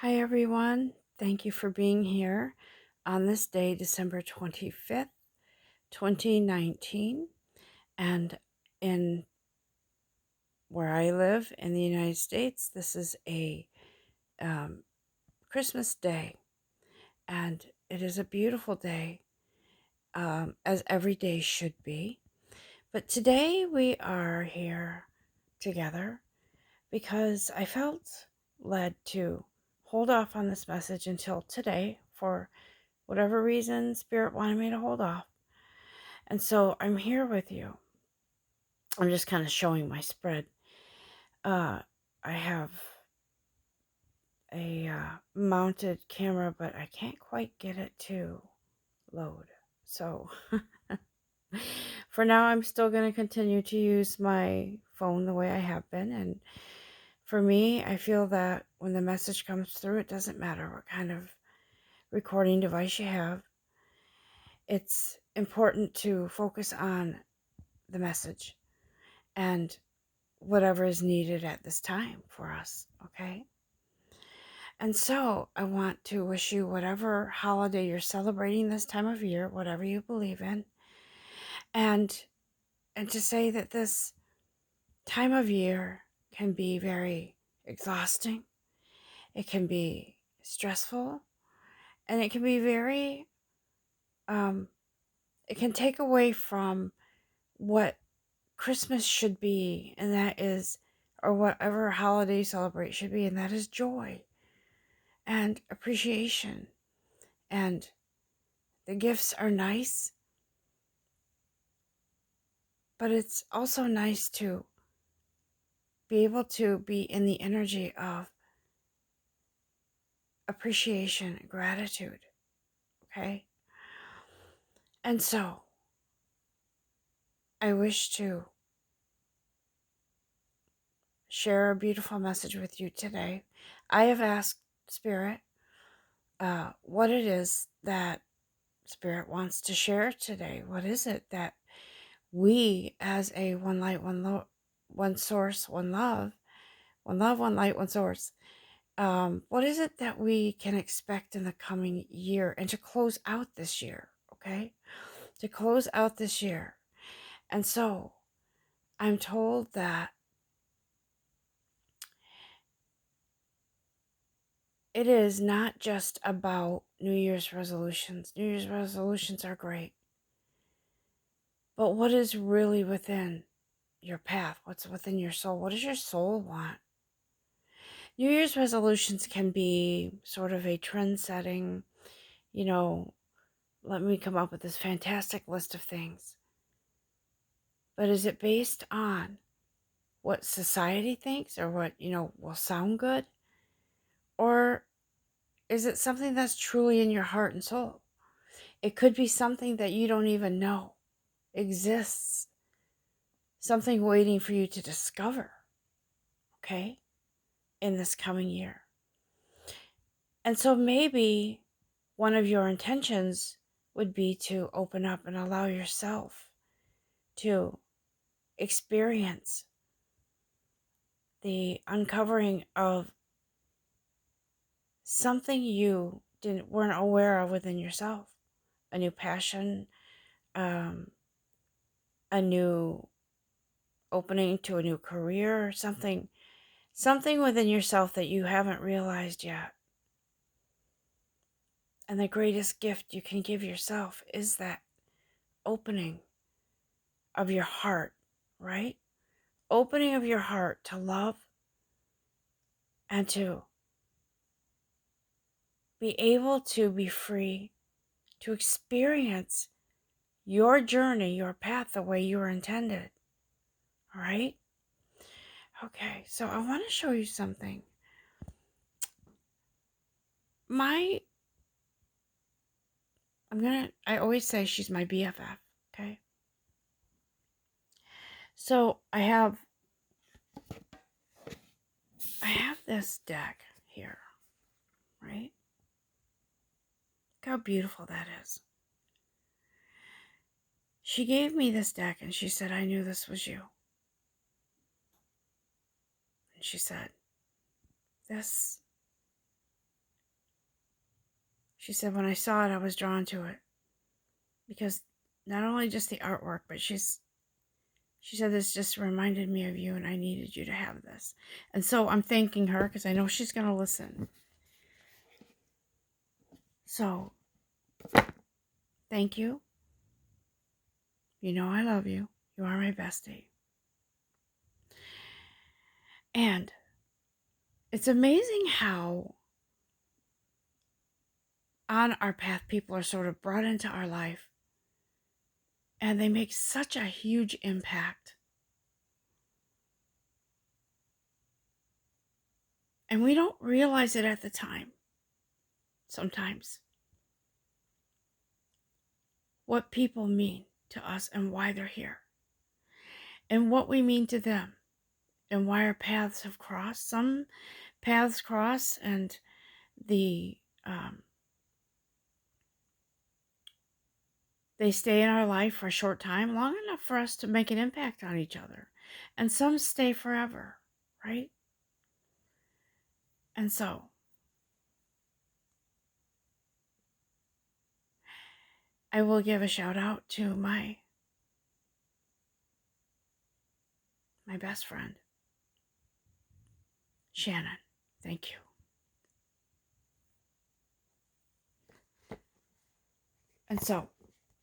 Hi, everyone. Thank you for being here on this day, December 25th, 2019. And in where I live in the United States, this is a um, Christmas day. And it is a beautiful day, as every day should be. But today we are here together because I felt led to hold off on this message until today for whatever reason Spirit wanted me to hold off. And so I'm here with you. I'm just kind of showing my spread. I have a mounted camera, but I can't quite get it to load. So for now, I'm still going to continue to use my phone the way I have been. And for me, I feel that when the message comes through, it doesn't matter what kind of recording device you have. It's important to focus on the message and whatever is needed at this time for us, okay? And so I want to wish you whatever holiday you're celebrating this time of year, whatever you believe in, and to say that this time of year can be very exhausting, it can be stressful, and it can be very it can take away from what Christmas should be, and that is, or whatever holiday you celebrate should be, and that is joy and appreciation. And the gifts are nice, but it's also nice to be able to be in the energy of appreciation and gratitude, okay? And so I wish to share a beautiful message with you today. I have asked Spirit what it is that Spirit wants to share today. What is it that we, as a one light, one source, one love, one light, one source, what is it that we can expect in the coming year and to close out this year, okay? To close out this year. And so I'm told that it is not just about New Year's resolutions. New Year's resolutions are great. But what is really within your path? What's within your soul? What does your soul want? New Year's resolutions can be sort of a trend setting, let me come up with this fantastic list of things. But is it based on what society thinks or what, will sound good? Or is it something that's truly in your heart and soul? It could be something that you don't even know exists, something waiting for you to discover, okay, in this coming year. And so maybe one of your intentions would be to open up and allow yourself to experience the uncovering of something you weren't aware of within yourself, a new passion, a new opening to a new career, something within yourself that you haven't realized yet. And the greatest gift you can give yourself is that opening of your heart, right? Opening of your heart to love and to be able to be free to experience your journey, your path, the way you were intended. All right? Okay, so I want to show you something. I always say she's my BFF, okay? So I have this deck here, right? Look how beautiful that is. She gave me this deck and she said, I knew this was you. And she said, this She said, when I saw it, I was drawn to it. Because not only just the artwork, but she said, this just reminded me of you and I needed you to have this. And so I'm thanking her because I know she's going to listen. So, thank you. You know I love you. You are my bestie. And it's amazing how on our path people are sort of brought into our life and they make such a huge impact. And we don't realize it at the time, sometimes, what people mean to us and why they're here, and what we mean to them, and why our paths have crossed. Some paths cross and they stay in our life for a short time, long enough for us to make an impact on each other. And some stay forever, right? And so, I will give a shout out to my best friend, Shannon. Thank you. And so,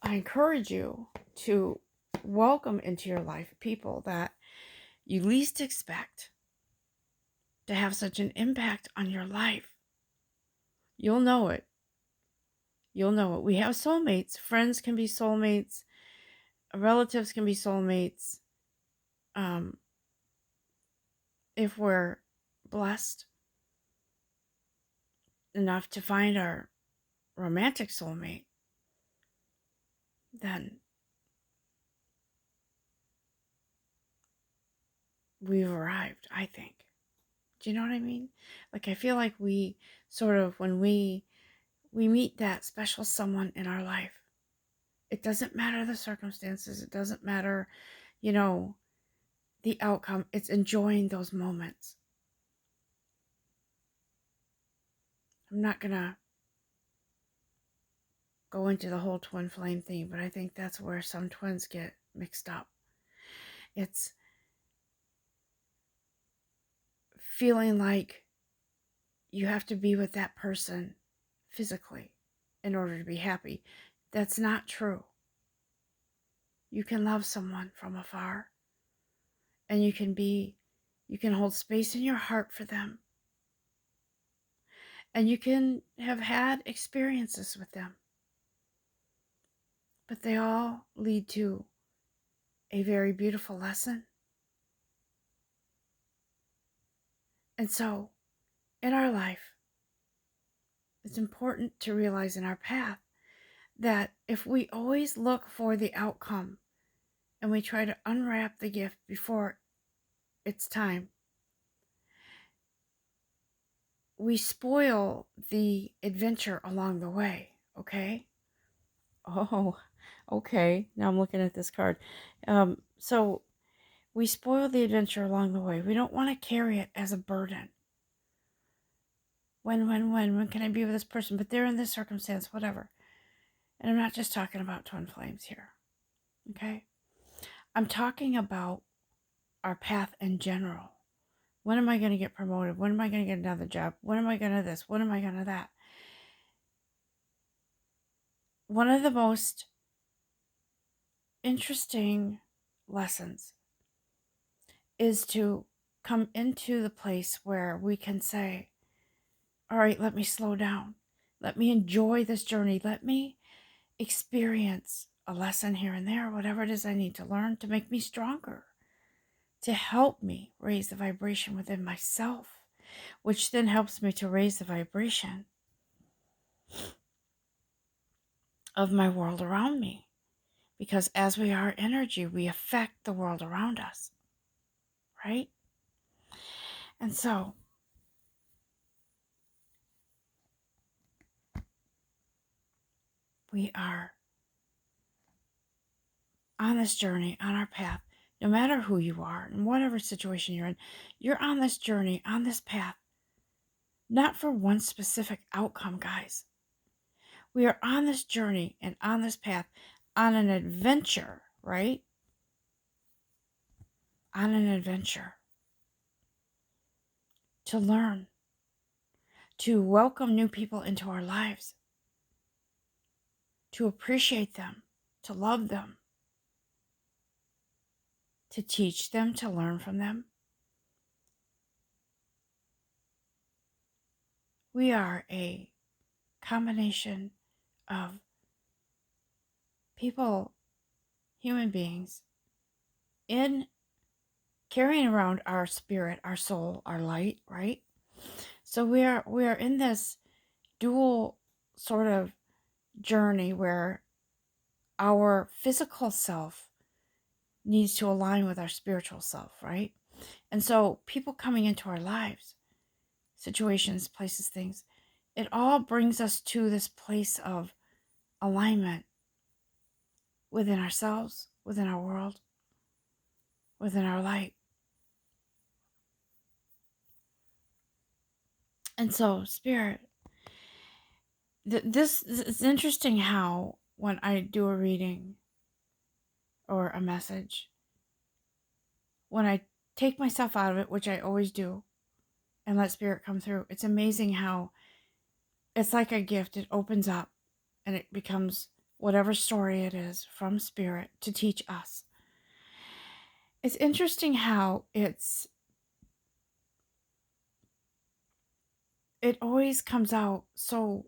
I encourage you to welcome into your life people that you least expect to have such an impact on your life. You'll know it. You'll know it. We have soulmates. Friends can be soulmates. Relatives can be soulmates. If we're blessed enough to find our romantic soulmate, then we've arrived, I think. Do you know what I mean? Like, I feel like we sort of, when we meet that special someone in our life, it doesn't matter the circumstances, it doesn't matter, the outcome. It's enjoying those moments. I'm not gonna go into the whole twin flame thing, but I think that's where some twins get mixed up. It's feeling like you have to be with that person physically in order to be happy. That's not true. You can love someone from afar, and you can hold space in your heart for them, and you can have had experiences with them, but they all lead to a very beautiful lesson. And so, in our life, it's important to realize in our path that if we always look for the outcome and we try to unwrap the gift before it's time, we spoil the adventure along the way, okay? Oh, okay. Now I'm looking at this card. So we spoil the adventure along the way. We don't want to carry it as a burden. When can I be with this person? But they're in this circumstance, whatever. And I'm not just talking about twin flames here, okay? I'm talking about our path in general. When am I going to get promoted? When am I going to get another job? When am I going to this? When am I going to that? One of the most interesting lessons is to come into the place where we can say, all right, let me slow down. Let me enjoy this journey. Let me experience a lesson here and there, whatever it is I need to learn to make me stronger, to help me raise the vibration within myself, which then helps me to raise the vibration of my world around me. Because as we are energy, we affect the world around us, right? And so, we are on this journey, on our path, no matter who you are, in whatever situation you're on this journey, on this path, not for one specific outcome, guys. We are on this journey and on this path, on an adventure, right? On an adventure to learn, to welcome new people into our lives, to appreciate them, to love them, to teach them, to learn from them. We are a combination of people, human beings, in carrying around our spirit, our soul, our light, right? So we are in this dual sort of journey where our physical self needs to align with our spiritual self, right? And so people coming into our lives, situations, places, things, it all brings us to this place of alignment within ourselves, within our world, within our light. And so, Spirit, this is interesting how when I do a reading or a message, when I take myself out of it, which I always do, and let Spirit come through, it's amazing how it's like a gift. It opens up and it becomes whatever story it is from Spirit to teach us. It's interesting how it always comes out so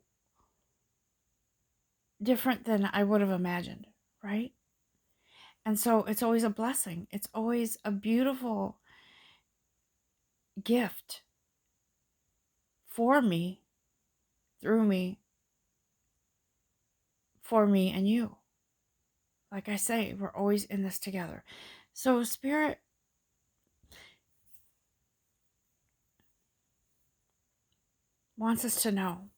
different than I would have imagined, right? And so it's always a blessing. It's always a beautiful gift for me, through me, for me and you. Like I say, we're always in this together. So Spirit wants us to know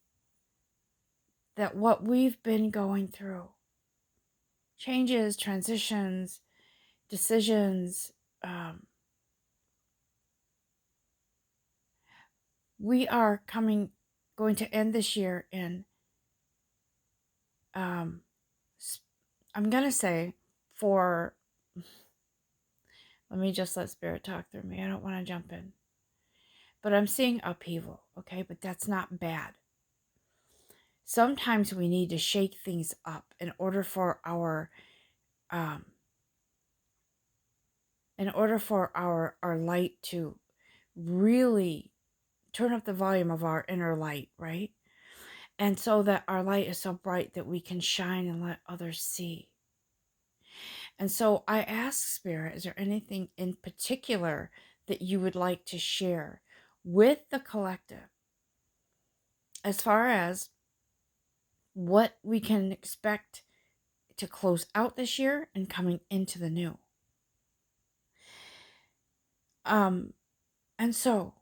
that what we've been going through, changes, transitions, decisions, we are going to end this year in, I'm going to say, for, let me just let Spirit talk through me. I don't want to jump in. But I'm seeing upheaval, okay? But that's not bad. Sometimes we need to shake things up in order for our light to really turn up the volume of our inner light, right? And so that our light is so bright that we can shine and let others see. And so I ask Spirit, is there anything in particular that you would like to share with the collective as far as what we can expect to close out this year and coming into the new? And so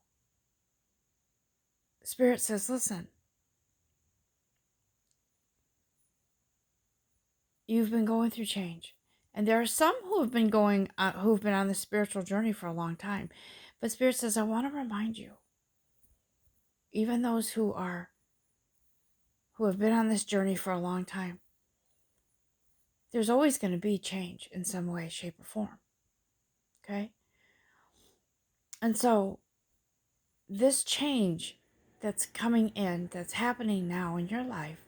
Spirit says, listen, you've been going through change. And there are some who've been on the spiritual journey for a long time. But Spirit says, I want to remind you, even those who have been on this journey for a long time, there's always going to be change in some way, shape, or form. Okay? And so this change that's coming in, that's happening now in your life,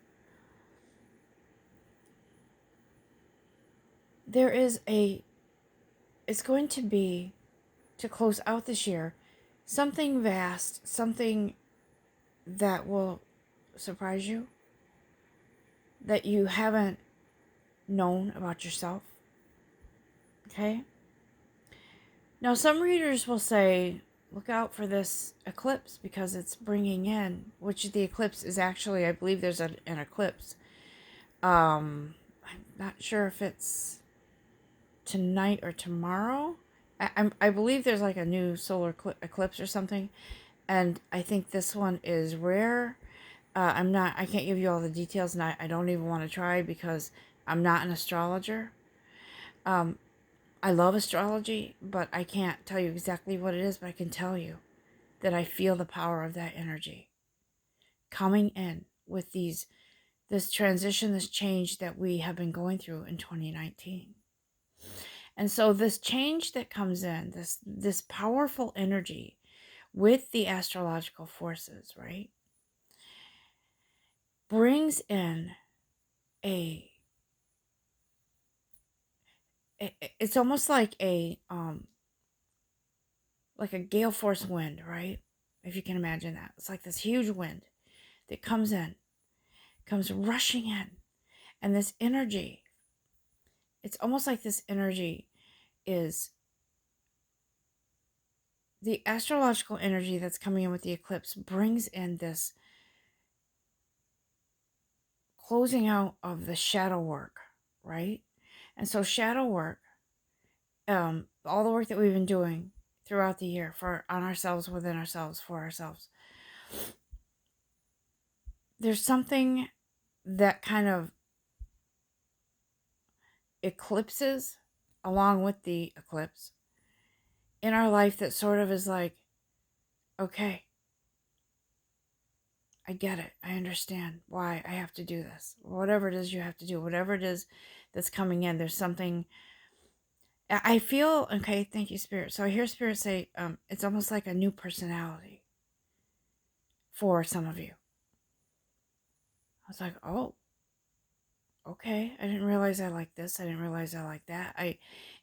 it's going to be, to close out this year, something vast, something that will surprise you, that you haven't known about yourself. Okay? Now, some readers will say, look out for this eclipse because it's bringing in, which the eclipse is actually, I believe there's an eclipse. I'm not sure if it's tonight or tomorrow. I believe there's like a new solar eclipse or something, and I think this one is rare. I can't give you all the details, and I don't even want to try because I'm not an astrologer. I love astrology, but I can't tell you exactly what it is, but I can tell you that I feel the power of that energy coming in with this this transition, this change that we have been going through in 2019. And so this change that comes in, this powerful energy with the astrological forces, right, brings in a it's almost like a gale force wind, right? If you can imagine that. It's like this huge wind that comes rushing in. And this energy, it's almost like this energy is the astrological energy that's coming in with the eclipse brings in this closing out of the shadow work, right? And so shadow work, all the work that we've been doing throughout the year on ourselves, within ourselves, for ourselves, there's something that kind of eclipses along with the eclipse in our life that sort of is like, okay, I get it. I understand why I have to do this. Whatever it is you have to do, whatever it is that's coming in, there's something. I feel, okay, thank you, Spirit. So I hear Spirit say, it's almost like a new personality for some of you. I was like, oh, okay. I didn't realize I like this. I didn't realize I like that.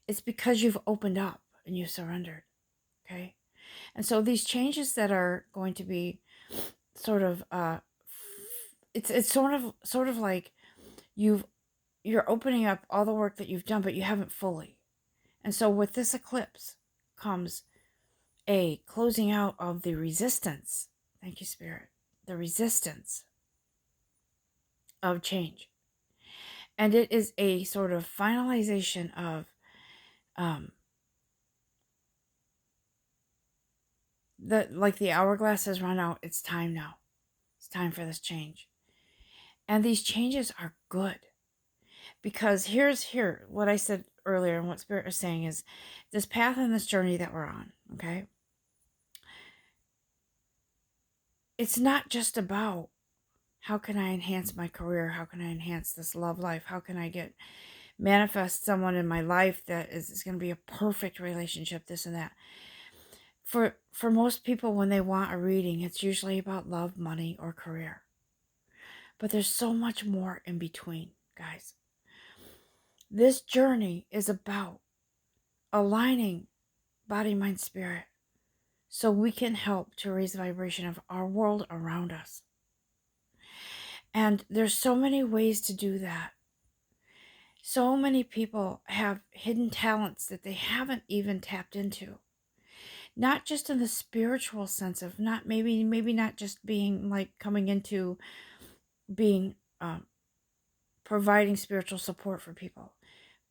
It's because you've opened up and you surrendered. Okay. And so these changes that are going to be sort of, it's sort of like you're opening up all the work that you've done, but you haven't fully. And so with this eclipse comes a closing out of the resistance. Thank you, Spirit. The resistance of change. And it is a sort of finalization of the hourglass has run out. It's time now. It's time for this change. And these changes are good. Because here, what I said earlier and what Spirit is saying is this path and this journey that we're on, okay? It's not just about how can I enhance my career? How can I enhance this love life? How can I manifest someone in my life that is going to be a perfect relationship, this and that. For most people, when they want a reading, it's usually about love, money, or career. But there's so much more in between, guys. This journey is about aligning body, mind, spirit so we can help to raise the vibration of our world around us. And there's so many ways to do that. So many people have hidden talents that they haven't even tapped into. Not just in the spiritual sense of maybe not just being like coming into being providing spiritual support for people,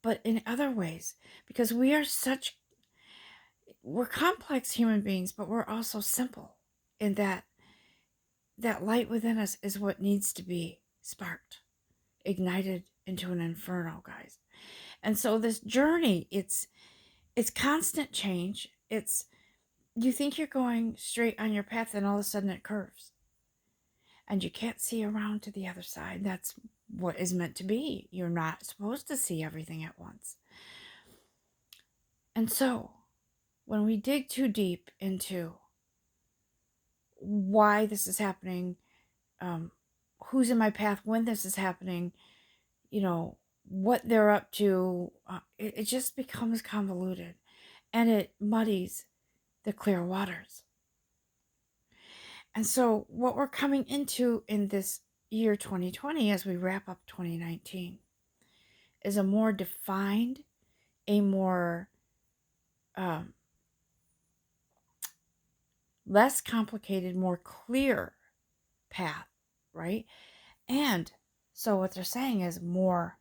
but in other ways, because we're complex human beings, but we're also simple in that light within us is what needs to be sparked, ignited into an inferno, guys. And so this journey, it's constant change. You think you're going straight on your path and all of a sudden it curves. And you can't see around to the other side. That's what is meant to be. You're not supposed to see everything at once. And so, when we dig too deep into why this is happening, who's in my path when this is happening, what they're up to, it just becomes convoluted. And it muddies the clear waters. And so what we're coming into in this year 2020 as we wrap up 2019 is a more defined, a more less complicated, more clear path, right? And so what they're saying is more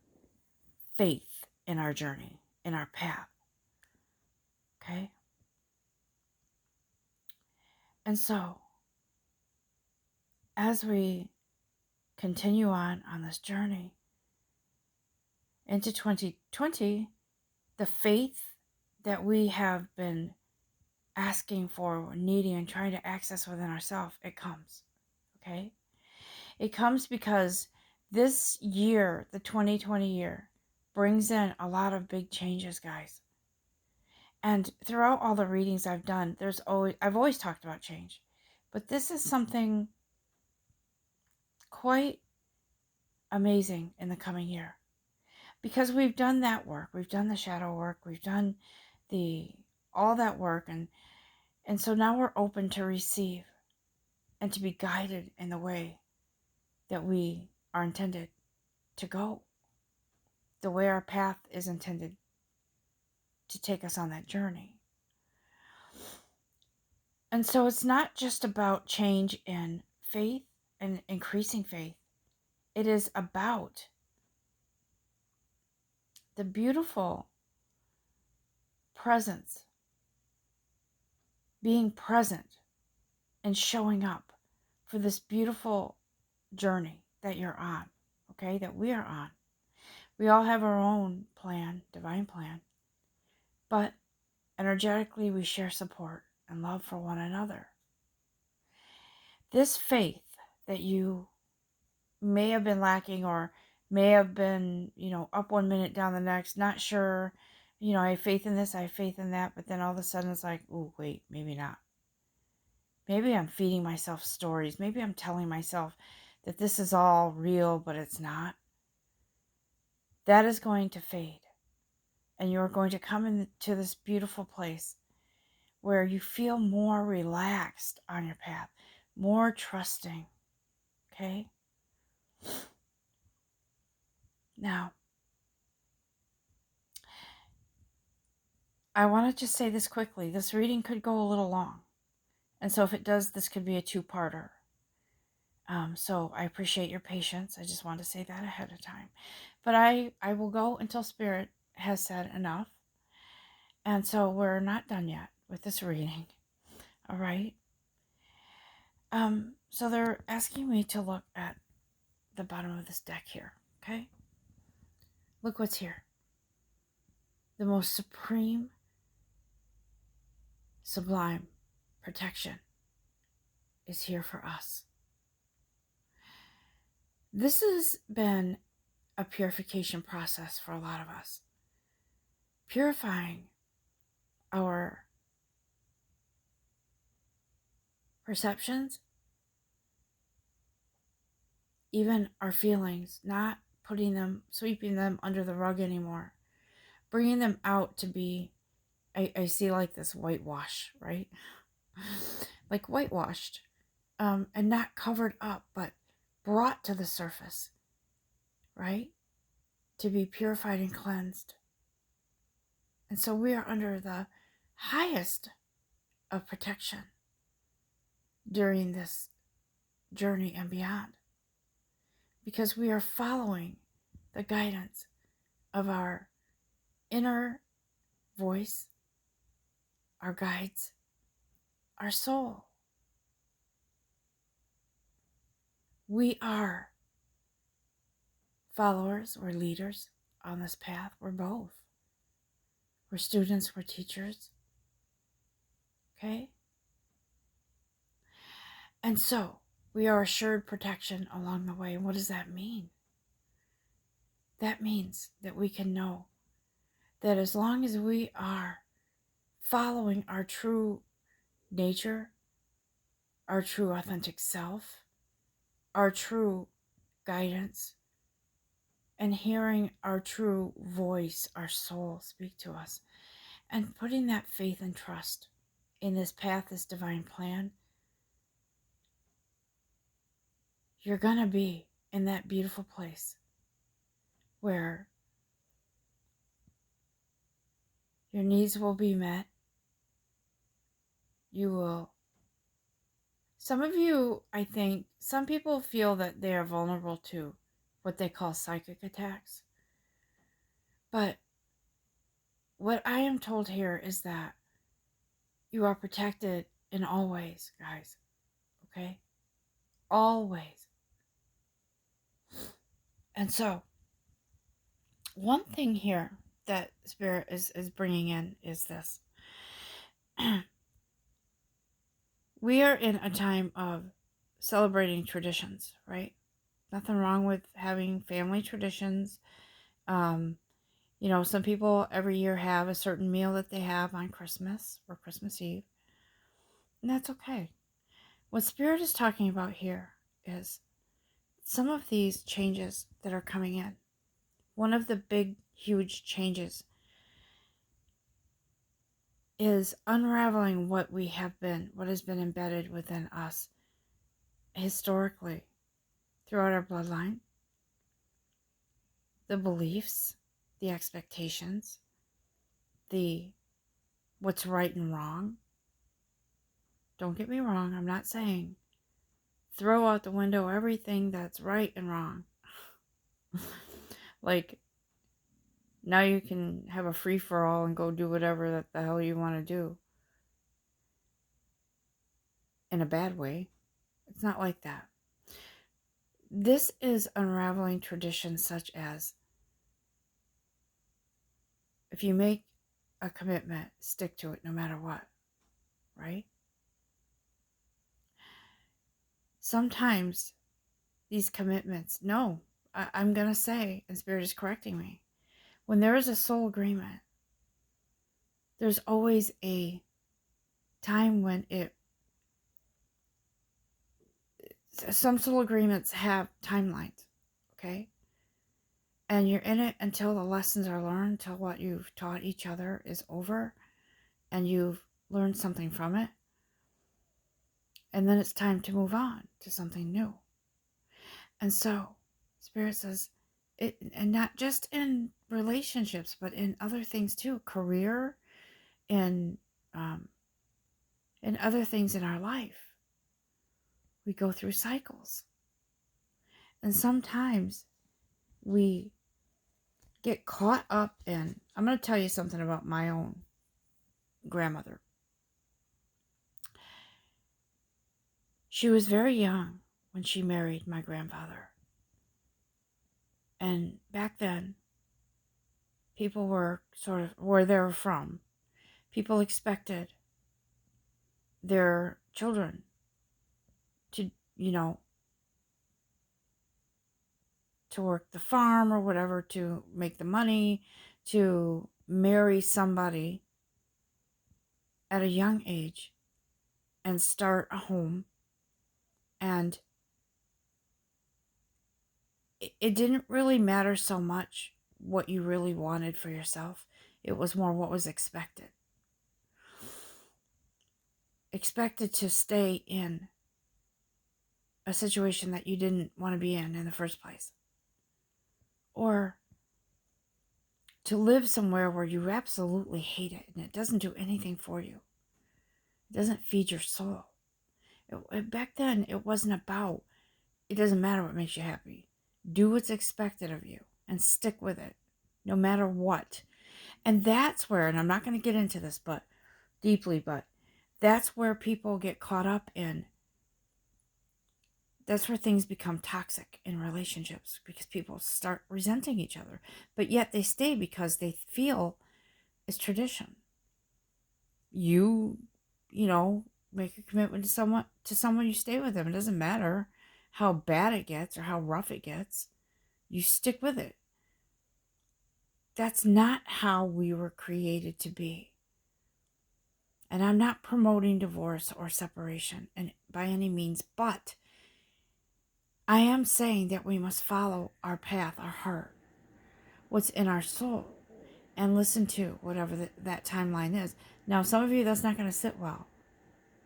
faith in our journey, in our path. Okay? And so as we continue on this journey into 2020, the faith that we have been asking for, needing, and trying to access within ourselves, it comes. Okay? It comes because This year, the 2020 year, brings in a lot of big changes, guys. And throughout all the readings I've done, I've always talked about change. But this is something quite amazing in the coming year. Because we've done that work. We've done the shadow work. We've done all that work, and so now we're open to receive and to be guided in the way that we are intended to go, the way our path is intended to take us on that journey. And so it's not just about change in faith and increasing faith. It is about the beautiful presence, being present and showing up for this beautiful journey that you're on, okay, that we are on. We all have our own plan, divine plan, but energetically we share support and love for one another. This faith that you may have been lacking, or may have been, up one minute, down the next, not sure, I have faith in this, I have faith in that, but then all of a sudden it's like, oh, wait, maybe not. Maybe I'm feeding myself stories. Maybe I'm telling myself that this is all real, but it's not. That is going to fade. And you're going to come into this beautiful place where you feel more relaxed on your path, more trusting. Okay? Now, I want to just say this quickly. This reading could go a little long. And so if it does, this could be a two-parter. So I appreciate your patience. I just want to say that ahead of time. But I will go until Spirit has said enough. And so we're not done yet with this reading. All right? So they're asking me to look at the bottom of this deck here. Okay? Look what's here. The most supreme, sublime protection is here for us. This has been a purification process for a lot of us. Purifying our perceptions, even our feelings, not sweeping them under the rug anymore, bringing them out to be, I see like this whitewash, right? Like whitewashed, and not covered up, but brought to the surface, right? To be purified and cleansed. And so we are under the highest of protection during this journey and beyond, because we are following the guidance of our inner voice, our guides, our soul. We are followers, we're leaders on this path. We're both. We're students, we're teachers. Okay? And so we are assured protection along the way. What does that mean? That means that we can know that as long as we are following our true nature, our true authentic self, our true guidance, and hearing our true voice, our soul speak to us, and putting that faith and trust in this path, this divine plan, you're going to be in that beautiful place where your needs will be met. You will. Some of you, I think, some people feel that they are vulnerable to what they call psychic attacks. But what I am told here is that you are protected in all ways, guys. Okay? Always. And so, one thing here that Spirit is bringing in is this. We are in a time of celebrating traditions, right? Nothing wrong with having family traditions. Um, some people every year have a certain meal that they have on Christmas or Christmas Eve, and that's okay. What Spirit is talking about here is some of these changes that are coming in. One of the big, huge changes is unraveling what has been embedded within us historically throughout our bloodline, the beliefs, the expectations, the what's right and wrong. Don't get me wrong, I'm not saying throw out the window everything that's right and wrong. Like, now you can have a free-for-all and go do whatever that the hell you want to do. In a bad way. It's not like that. This is unraveling traditions such as, if you make a commitment, stick to it no matter what, right? Sometimes these commitments, no, I'm going to say, and Spirit is correcting me, when there is a soul agreement, there's always a time when some soul agreements have timelines, okay? And you're in it until the lessons are learned, until what you've taught each other is over, and you've learned something from it. And then it's time to move on to something new. And so, Spirit says, and not just in relationships, but in other things too, career, and other things in our life. We go through cycles. And sometimes we get caught up in, I'm going to tell you something about my own grandmother. She was very young when she married my grandfather. And back then, people were sort of, where they were from, people expected their children to, to work the farm or whatever, to make the money, to marry somebody at a young age and start a home. And it didn't really matter so much what you really wanted for yourself. It was more what was expected. Expected to stay in a situation that you didn't want to be in the first place. Or to live somewhere where you absolutely hate it and it doesn't do anything for you. It doesn't feed your soul. Back then, it wasn't about, it doesn't matter what makes you happy. Do what's expected of you and stick with it, no matter what. And that's where, and I'm not going to get into this but deeply, but that's where people get caught up in. That's where things become toxic in relationships, because people start resenting each other. But yet they stay because they feel it's tradition. You make a commitment to someone, you stay with them. It doesn't matter how bad it gets or how rough it gets. You stick with it. That's not how we were created to be. And I'm not promoting divorce or separation and by any means, but I am saying that we must follow our path, our heart, what's in our soul, and listen to whatever that timeline is. Now, some of you, that's not going to sit well,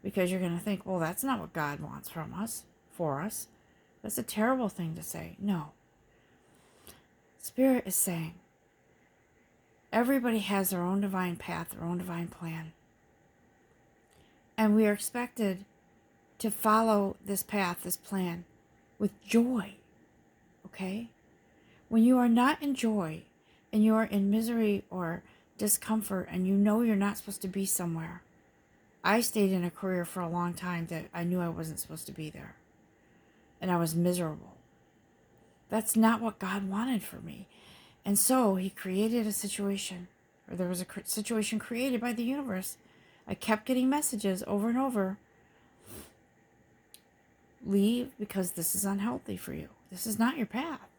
because you're going to think, well, that's not what God wants from us, for us. That's a terrible thing to say. No. Spirit is saying everybody has their own divine path, their own divine plan. And we are expected to follow this path, this plan, with joy. Okay? When you are not in joy and you are in misery or discomfort and you know you're not supposed to be somewhere. I stayed in a career for a long time that I knew I wasn't supposed to be there. And I was miserable. That's not what God wanted for me. And so He created a situation, or there was a situation created by the universe. I kept getting messages over and over. Leave because this is unhealthy for you. this is not your path.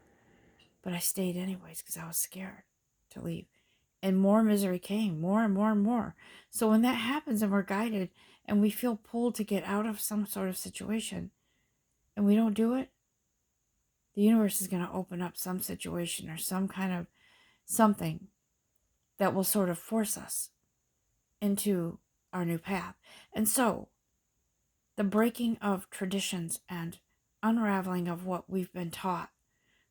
But I stayed anyways because I was scared to leave. And more misery came, more and more and more. So when that happens and we're guided and we feel pulled to get out of some sort of situation and we don't do it, the universe is going to open up some situation or some kind of something that will sort of force us into our new path. And so the breaking of traditions and unraveling of what we've been taught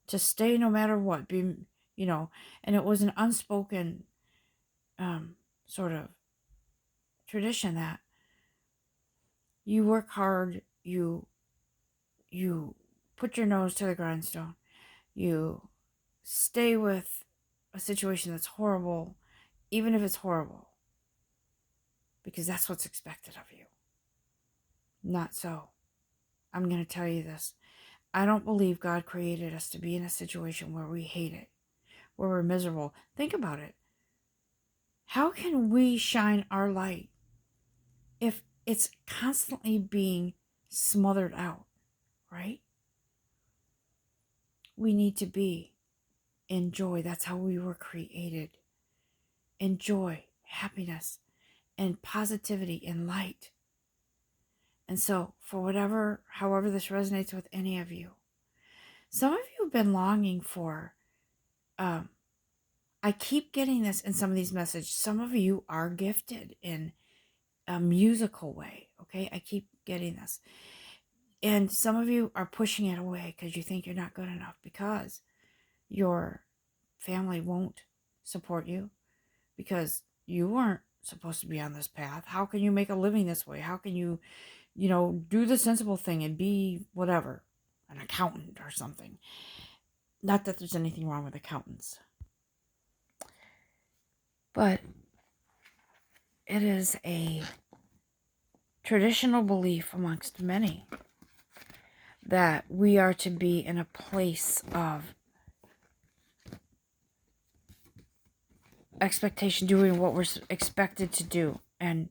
to stay no matter what, be, and it was an unspoken sort of tradition that you work hard, you put your nose to the grindstone, you stay with a situation that's horrible, even if it's horrible, because that's what's expected of you. Not so. I'm going to tell you this. I don't believe God created us to be in a situation where we hate it, where we're miserable. Think about it. How can we shine our light if it's constantly being smothered out, right? We need to be in joy. That's how we were created. In joy, happiness, and positivity and light. And so, for however this resonates with any of you, some of you have been longing for, I keep getting this in some of these messages. Some of you are gifted in a musical way, okay? I keep getting this. And some of you are pushing it away because you think you're not good enough because your family won't support you, because you weren't supposed to be on this path. How can you make a living this way? How can you, do the sensible thing and be whatever, an accountant or something? Not that there's anything wrong with accountants, but it is a traditional belief amongst many that we are to be in a place of expectation, doing what we're expected to do, and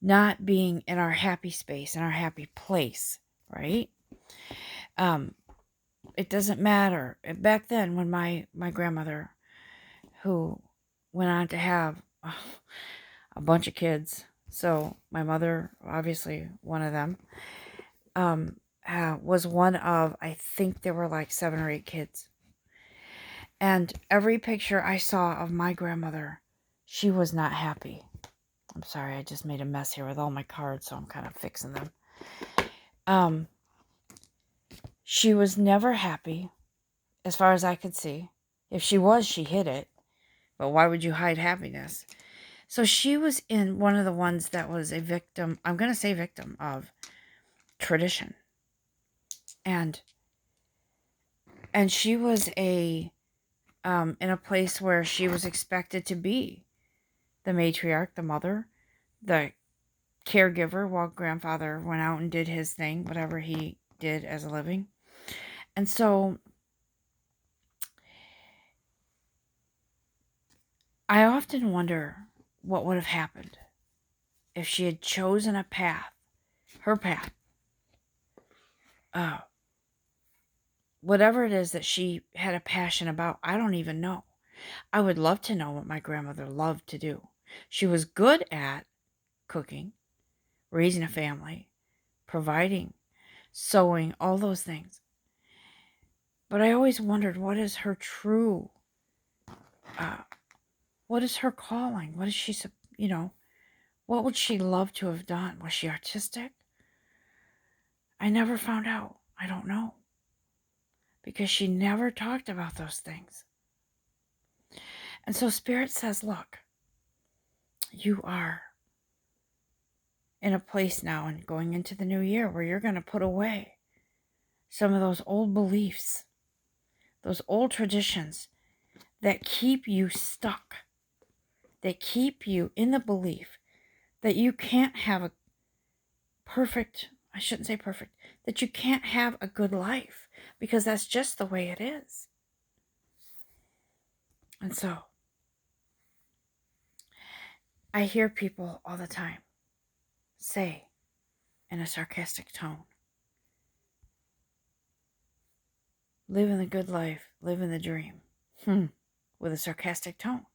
not being in our happy space, in our happy place, right? It doesn't matter. Back then, when my grandmother, who went on to have a bunch of kids, so my mother, obviously one of them, was one of, I think there were like 7 or 8 kids. And every picture I saw of my grandmother, she was not happy. I'm sorry, I just made a mess here with all my cards, so I'm kind of fixing them. She was never happy, as far as I could see. If she was, she hid it. But why would you hide happiness? So she was in one of the ones that was a victim, I'm going to say victim, of tradition. And she was in a place where she was expected to be the matriarch, the mother, the caregiver, while grandfather went out and did his thing, whatever he did as a living. And so I often wonder what would have happened if she had chosen a path, her path, whatever it is that she had a passion about. I don't even know. I would love to know what my grandmother loved to do. She was good at cooking, raising a family, providing, sewing, all those things. But I always wondered, what is her true, what is her calling? What is she, what would she love to have done? Was she artistic? I never found out. I don't know. Because she never talked about those things. And so Spirit says, look, you are in a place now and going into the new year where you're going to put away some of those old beliefs, those old traditions that keep you stuck, that keep you in the belief that you can't have a perfect, I shouldn't say perfect, that you can't have a good life, because that's just the way it is. And so I hear people all the time say in a sarcastic tone, living the good life, living the dream, with a sarcastic tone.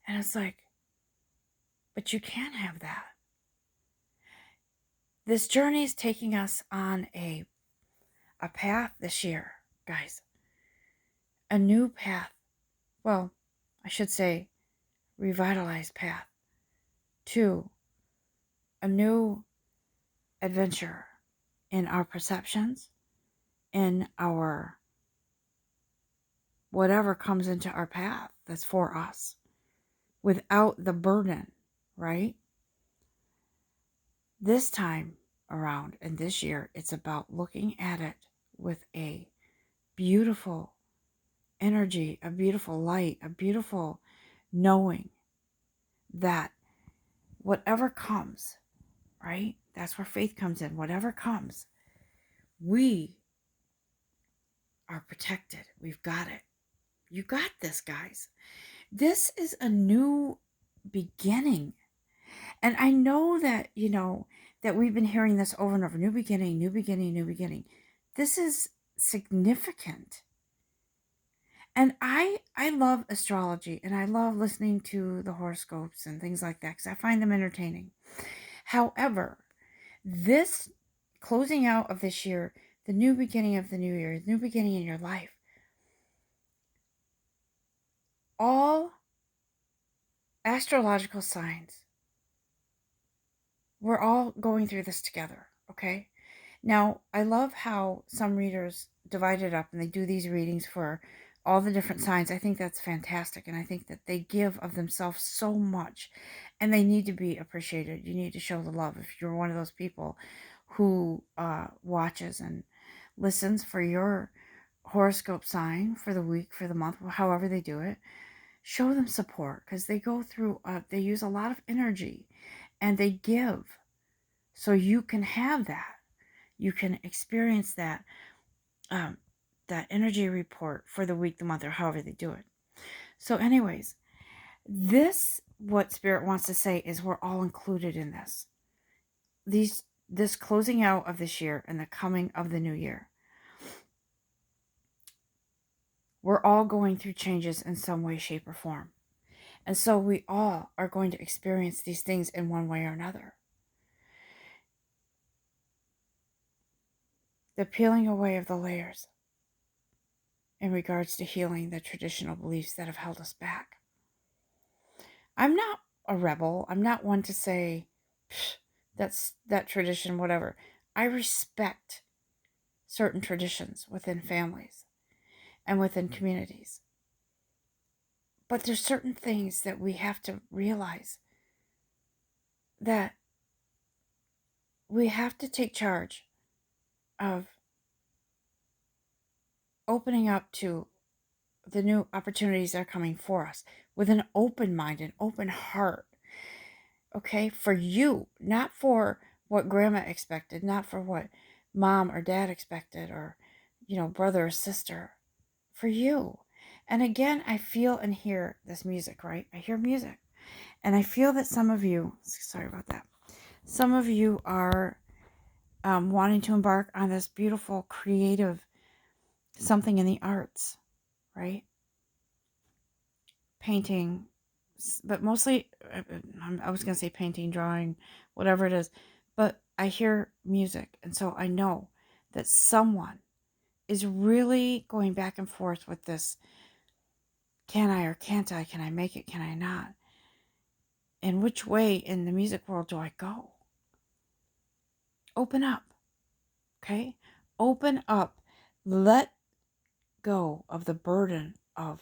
And it's like, but you can't have that. This journey is taking us on a path this year, guys. A new path. Well, I should say revitalized path to a new adventure in our perceptions, in our whatever comes into our path that's for us, without the burden, right? This time around and this year, it's about looking at it with a beautiful energy, a beautiful light, a beautiful knowing that whatever comes, right? That's where faith comes in. Whatever comes, we are protected. We've got it. You got this, guys. This is a new beginning. And I know that, that we've been hearing this over and over. New beginning, new beginning, new beginning. This is significant. And I love astrology, and I love listening to the horoscopes and things like that because I find them entertaining. However, this closing out of this year, the new beginning of the new year, the new beginning in your life, all astrological signs, we're all going through this together, okay? Now, I love how some readers divide it up and they do these readings for all the different signs. I think that's fantastic, and I think that they give of themselves so much, and they need to be appreciated. You need to show the love. If you're one of those people who watches and listens for your horoscope sign for the week, for the month, however they do it, show them support, because they go through, they use a lot of energy, and they give so you can have that. You can experience that that energy report for the week, the month, or however they do it. So anyways, what Spirit wants to say is we're all included in this. This closing out of this year and the coming of the new year. We're all going through changes in some way, shape, or form. And so we all are going to experience these things in one way or another. The peeling away of the layers in regards to healing the traditional beliefs that have held us back. I'm not a rebel. I'm not one to say, that's that tradition, whatever. I respect certain traditions within families and within communities. But there's certain things that we have to realize that we have to take charge of opening up to the new opportunities that are coming for us with an open mind, an open heart. Okay, for you, not for what grandma expected, not for what mom or dad expected, or, brother or sister, for you. And again, I feel and hear this music, right? I hear music. And I feel that some of you, sorry about that, some of you are wanting to embark on this beautiful, creative something in the arts, right? Painting, but mostly, I was going to say painting, drawing, whatever it is, but I hear music. And so I know that someone is really going back and forth with this. Can I or can't I? Can I make it? Can I not? And which way in the music world do I go? Open up, okay? Open up. Let go of the burden of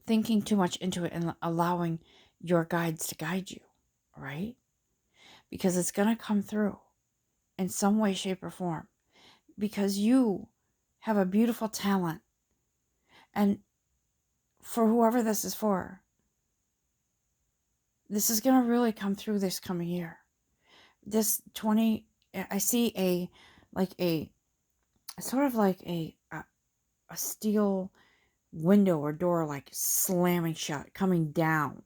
thinking too much into it and allowing your guides to guide you, right? Because it's going to come through in some way, shape, or form. Because you have a beautiful talent. And for whoever this is for, this is going to really come through this coming year. I see a sort of like a steel window or door like slamming shut, coming down,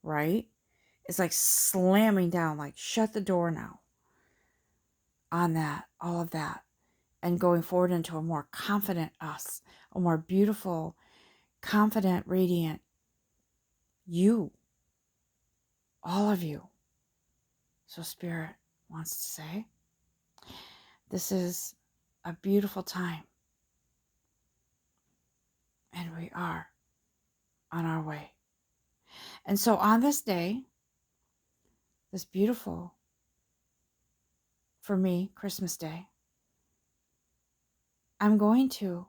right? It's like slamming down, like shut the door now. on that, all of that, and going forward into a more confident us, a more beautiful, confident, radiant you, all of you. So Spirit wants to say, this is a beautiful time, and we are on our way. And so on this day, this beautiful, for me, Christmas Day, I'm going to